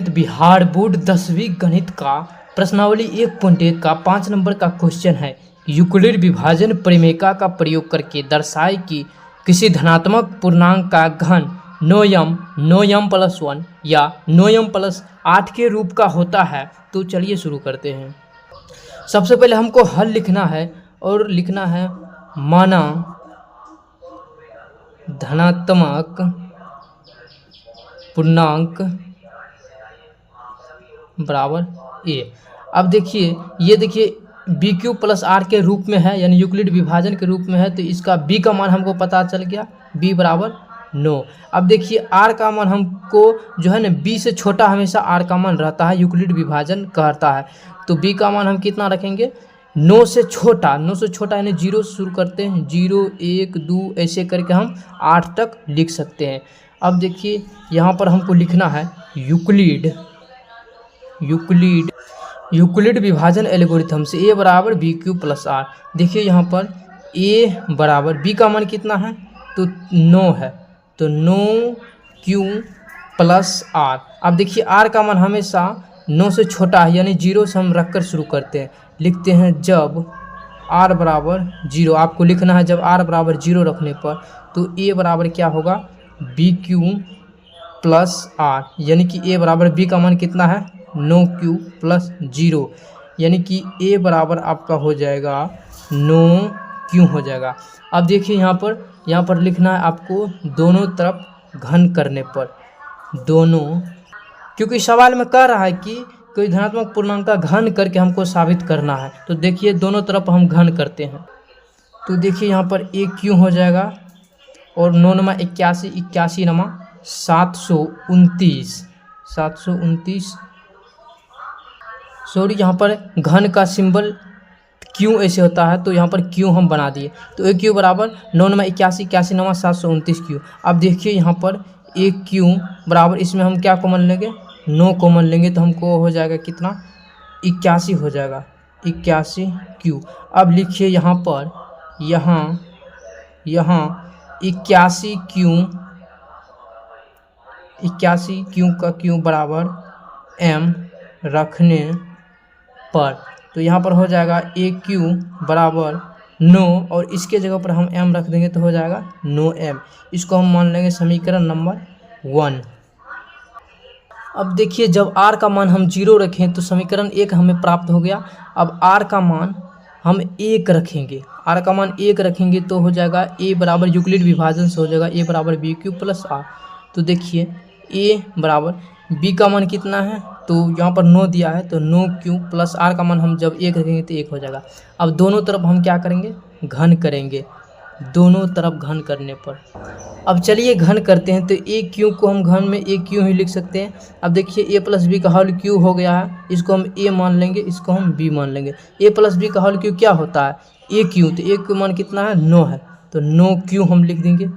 Bihar board 10वीं गणित का प्रश्नावली 1.1 का 5 नंबर का क्वेश्चन है। यूक्लिड विभाजन प्रमेय का प्रयोग करके दर्शाए कि किसी धनात्मक पूर्णांक का घन 9m प्लस 1 या 9m प्लस 8 के रूप का होता है। तो चलिए शुरू करते हैं। सबसे पहले हमको हल लिखना है और लिखना है माना धनात्मक पूर्णांक बराबर a। अब देखिए ये देखिए बी क्यू प्लस आर के रूप में है, यानी यूक्लिड विभाजन के रूप में है, तो इसका b का मान हमको पता चल गया, b बराबर 9। अब देखिए r का मान हमको जो है ना b से छोटा हमेशा r का मान रहता है, यूक्लिड विभाजन कहता है। तो b का मान हम कितना रखेंगे 9 से छोटा, 9 से छोटा यानी 0 से शुरू करते हैं, 0 1 2 ऐसे करके हम 8 तक लिख सकते हैं। अब देखिए यहाँ पर हमको लिखना है यूक्लिड विभाजन एल्गोरिथम से a बराबर बी क्यू प्लस आर। देखिए यहाँ पर a बराबर b का मान कितना है तो 9 है, तो 9q प्लस आर। अब देखिए r का मान हमेशा 9 से छोटा है, यानी 0 से हम रख कर शुरू करते हैं। लिखते हैं जब r बराबर 0, आपको लिखना है जब r बराबर 0 रखने पर तो a बराबर क्या होगा बी क्यू प्लस आर, यानी कि a बराबर b का मान कितना है 9q प्लस 0, यानी कि a बराबर आपका हो जाएगा 9q हो जाएगा। अब देखिए यहाँ पर लिखना है आपको दोनों तरफ घन करने पर, दोनों, क्योंकि सवाल में कह रहा है कि कोई धनात्मक पूर्णांक का घन करके हमको साबित करना है। तो देखिए दोनों तरफ हम घन करते हैं, तो देखिए यहाँ पर aq हो जाएगा और 9 नमा 81, 81 नमा 729, सॉरी यहाँ पर घन का सिंबल क्यू ऐसे होता है, तो यहाँ पर क्यू हम बना दिए। तो ए क्यू बराबर 9 नमा 81, 81 नमा 729 क्यू। अब देखिए यहाँ पर ए क्यू बराबर, इसमें हम क्या कॉमन लेंगे 9 कॉमन लेंगे, तो हमको हो जाएगा कितना 81 हो जाएगा, 81 क्यू। अब लिखिए यहाँ पर यहाँ 81 क्यू का क्यू बराबर m रखने पर, तो यहाँ पर हो जाएगा ए क्यू बराबर 9 और इसके जगह पर हम m रख देंगे तो हो जाएगा 9m। इसको हम मान लेंगे समीकरण नंबर 1। अब देखिए जब r का मान हम 0 रखें तो समीकरण 1 हमें प्राप्त हो गया। अब r का मान हम 1 रखेंगे, r का मान 1 रखेंगे तो हो जाएगा a बराबर यूक्लिड विभाजन से हो जाएगा a बराबर बी क्यू प्लस आर। तो देखिए a बराबर b का मान कितना है तो यहाँ पर 9 दिया है, तो 9q प्लस r का मान हम जब 1 रखेंगे तो 1 हो जाएगा। अब दोनों तरफ हम क्या करेंगे घन करेंगे, दोनों तरफ घन करने पर। अब चलिए घन करते हैं, तो ए क्यू को हम घन में ए क्यू ही लिख सकते हैं। अब देखिए a प्लस बी का होल क्यू हो गया है, इसको हम a मान लेंगे, इसको हम b मान लेंगे। a प्लस बी का होल क्यू क्या होता है ए क्यू, तो ए क्यू मान कितना है 9 है, तो 9q हम लिख देंगे।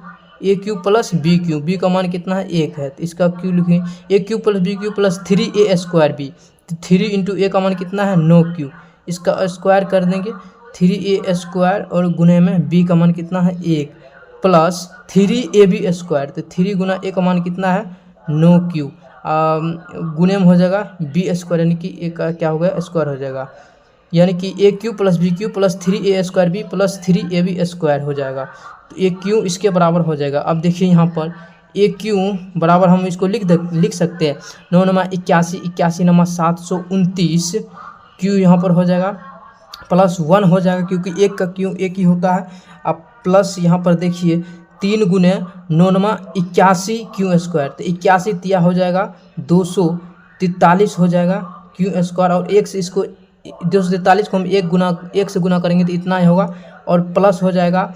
A Q plus B Q, B का मान कितना है 1 है, तो इसका क्यू लिखेंगे। A Q plus B Q plus 3a square B, तो 3 इंटू ए का मान कितना है 9q, इसका स्क्वायर कर देंगे 3a स्क्वायर और गुने में b का मान कितना है 1 प्लस 3ab स्क्वायर, तो 3 गुना a का मान कितना है 9q, गुने में हो जाएगा b स्क्वायर, यानी कि a का क्या हो गया स्क्वायर हो जाएगा, यानी कि A Q plus B Q plus 3a square B plus 3ab square हो जाएगा। तो ए क्यू इसके बराबर हो जाएगा। अब देखिए यहाँ पर ए क्यू बराबर हम इसको लिख सकते हैं 9 नमा 81, 81 नमा 729 क्यू यहाँ पर हो जाएगा प्लस 1 हो जाएगा, क्योंकि एक का क्यू एक ही होता है। अब प्लस यहाँ पर देखिए 3 गुने 9 नमा 81 क्यू स्क्वायर, तो 81 तिया हो जाएगा 243 हो जाएगा क्यू स्क्वायर, और 1 से इसको 243 को हम 1 से गुना करेंगे तो इतना ही होगा, और प्लस हो जाएगा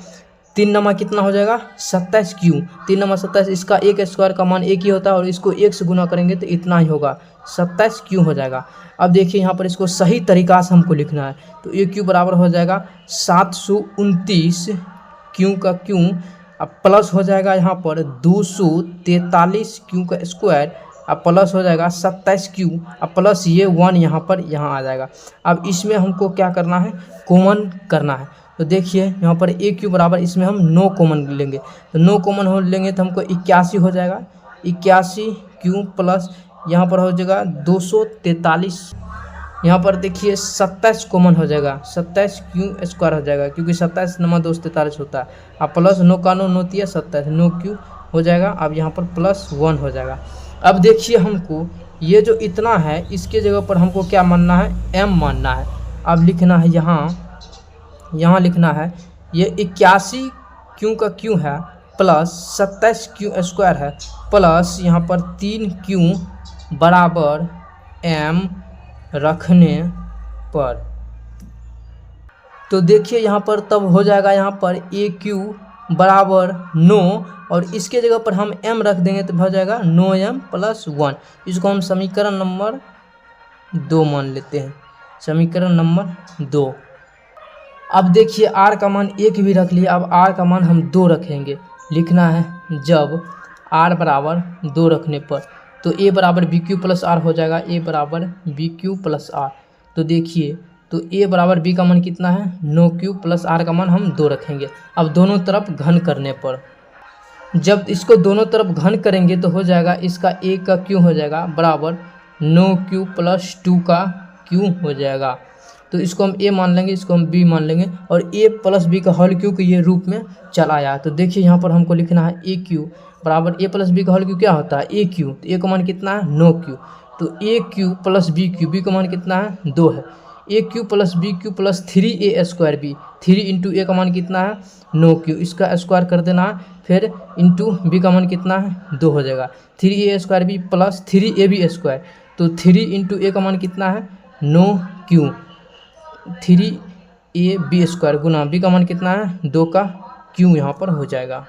3 नमा कितना हो जाएगा 27 क्यू, 3 नमा 27, इसका 1 स्क्वायर का मान 1 ही होता है, और इसको 1 से गुना करेंगे तो इतना ही होगा 27 क्यू हो जाएगा। अब देखिए यहाँ पर इसको सही तरीका से हमको लिखना है, तो ए क्यू बराबर हो जाएगा 729 क्यू का क्यू, अब प्लस हो जाएगा यहाँ पर 243 क्यू का स्क्वायर, अब प्लस हो जाएगा 27 क्यू, अब प्लस ये 1 यहाँ पर यहाँ आ जाएगा। अब इसमें हमको क्या करना है कॉमन करना है, तो देखिए यहाँ पर ए क्यू बराबर इसमें हम 9 कॉमन लेंगे, तो 9 कॉमन हो लेंगे तो हमको 81 हो जाएगा, 81 क्यू प्लस यहाँ पर हो जाएगा 243। यहाँ पर देखिए 27 कॉमन हो जाएगा, 27 क्यू स्क्वायर हो जाएगा, क्योंकि 27 नमा 2 43 होता है। अब प्लस नो का नो नोती है 27, नो क्यू हो जाएगा। अब यहाँ पर +1 हो जाएगा। अब देखिए हमको ये जो इतना है इसके जगह पर हमको क्या मानना है, m मानना है। अब लिखना है यहाँ लिखना है ये 81 क्यू का क्यू है प्लस 27 क्यू स्क्वायर है प्लस यहाँ पर 3 क्यू बराबर m रखने पर। तो देखिए यहाँ पर तब हो जाएगा यहाँ पर ए क्यू बराबर 9 और इसके जगह पर हम m रख देंगे तो हो जाएगा 9m + 1। इसको हम समीकरण नंबर 2 मान लेते हैं, समीकरण नंबर 2। अब देखिए r का मान 1 भी रख लिया, अब r का मान हम 2 रखेंगे। लिखना है जब r बराबर 2 रखने पर, तो a बराबर बी क्यू प्लस आर हो जाएगा, a बराबर बी क्यू प्लस आर। तो देखिए तो a बराबर b का मान कितना है 9 क्यू प्लस r का मान हम 2 रखेंगे। अब दोनों तरफ घन करने पर, जब इसको दोनों तरफ घन करेंगे तो हो जाएगा इसका a का क्यू हो जाएगा बराबर 9 क्यू प्लस 2 का क्यू हो जाएगा। तो इसको हम a मान लेंगे, इसको हम b मान लेंगे और a प्लस b का हल क्यू के ये रूप में चला आया। तो देखिए यहाँ पर हमको लिखना है a क्यू बराबर a प्लस b का हल क्यू क्या होता है a क्यू। तो a का मान कितना है 9 क्यू, तो a Q plus b Q, b का मान कितना है 2 है, a Q plus b Q plus 3a square b, 3 into a का मान कितना है 9 क्यू, इसका स्क्वायर कर देना है, फिर इंटू b का मान कितना है 2 हो जाएगा, 3a square b plus 3ab square. तो 3 इंटू a का मान कितना है 9 क्यू, 3ab स्क्वायर गुना b का मान कितना है 2 का क्यू यहाँ पर हो जाएगा।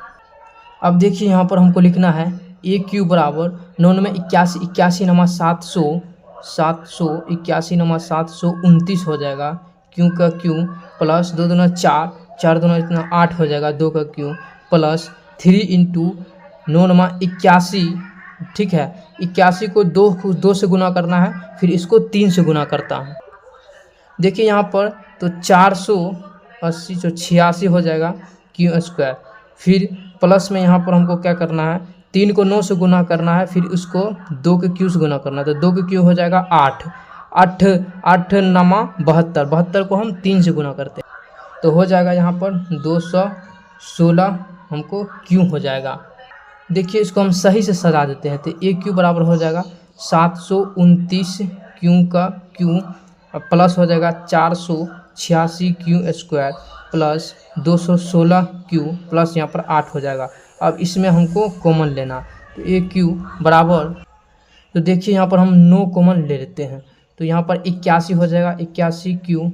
अब देखिए यहाँ पर हमको लिखना है ए क्यू बराबर 9 में 81, 81 नमा 700, 81 नमा 729 हो जाएगा, क्यू का क्यू प्लस 2 दूना 4, 4 दूना इतना 8 हो जाएगा, 2 का क्यू प्लस 3 इंटू 9 नमा 81, ठीक है। 81 को 2 से गुना करना है, फिर इसको 3 से गुना करता है। देखिए यहाँ पर तो 480 जो 86 हो जाएगा क्यू स्क्वायर, फिर प्लस में यहाँ पर हमको क्या करना है 3 को 9 से गुना करना है, फिर उसको 2 के क्यू से गुना करना है, तो 2 के क्यू हो जाएगा 8, 8 नमा 72, 72 को हम 3 से गुना करते हैं तो हो जाएगा यहाँ पर 216 हमको क्यू हो जाएगा। देखिए इसको हम सही से सजा देते हैं, तो ए क्यू बराबर हो जाएगा 729 क्यू का क्यू प्लस हो जाएगा 486 Q square plus 216 Q plus यहाँ पर 8 हो जाएगा। अब इसमें हमको कॉमन लेना, तो ए क्यू बराबर, तो देखिए यहाँ पर हम 9 कॉमन ले लेते हैं, तो यहाँ पर 81 हो जाएगा, 81 क्यू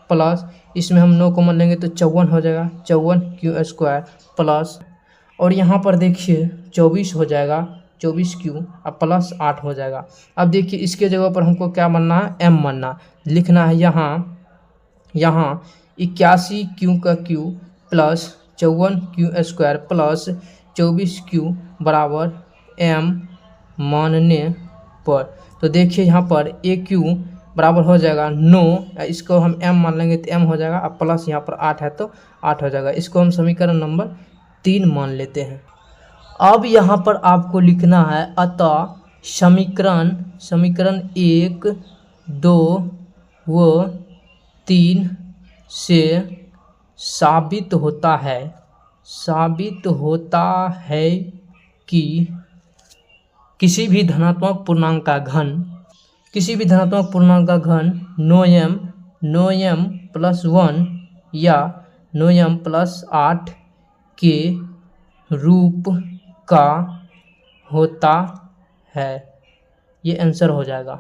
प्लस इसमें हम 9 कॉमन लेंगे तो 54 हो जाएगा, 54 क्यू स्क्वायर प्लस, और यहाँ पर देखिए 24 हो जाएगा, 24 क्यू अब प्लस 8 हो जाएगा। अब देखिए इसके जगह पर हमको क्या मानना है m मानना, लिखना है यहाँ 81 क्यू का Q plus 54 Q square plus 24 Q बराबर m मानने पर। तो देखिए यहाँ पर ए क्यू बराबर हो जाएगा 9, इसको हम m मान लेंगे तो m हो जाएगा, अब प्लस यहाँ पर 8 है तो 8 हो जाएगा। इसको हम समीकरण नंबर 3 मान लेते हैं। अब यहाँ पर आपको लिखना है अतः समीकरण 1, 2 व 3 से साबित होता है कि किसी भी धनात्मक पूर्णांक का घन 9m + 1 या 9m + 8 के रूप का होता है। ये आंसर हो जाएगा।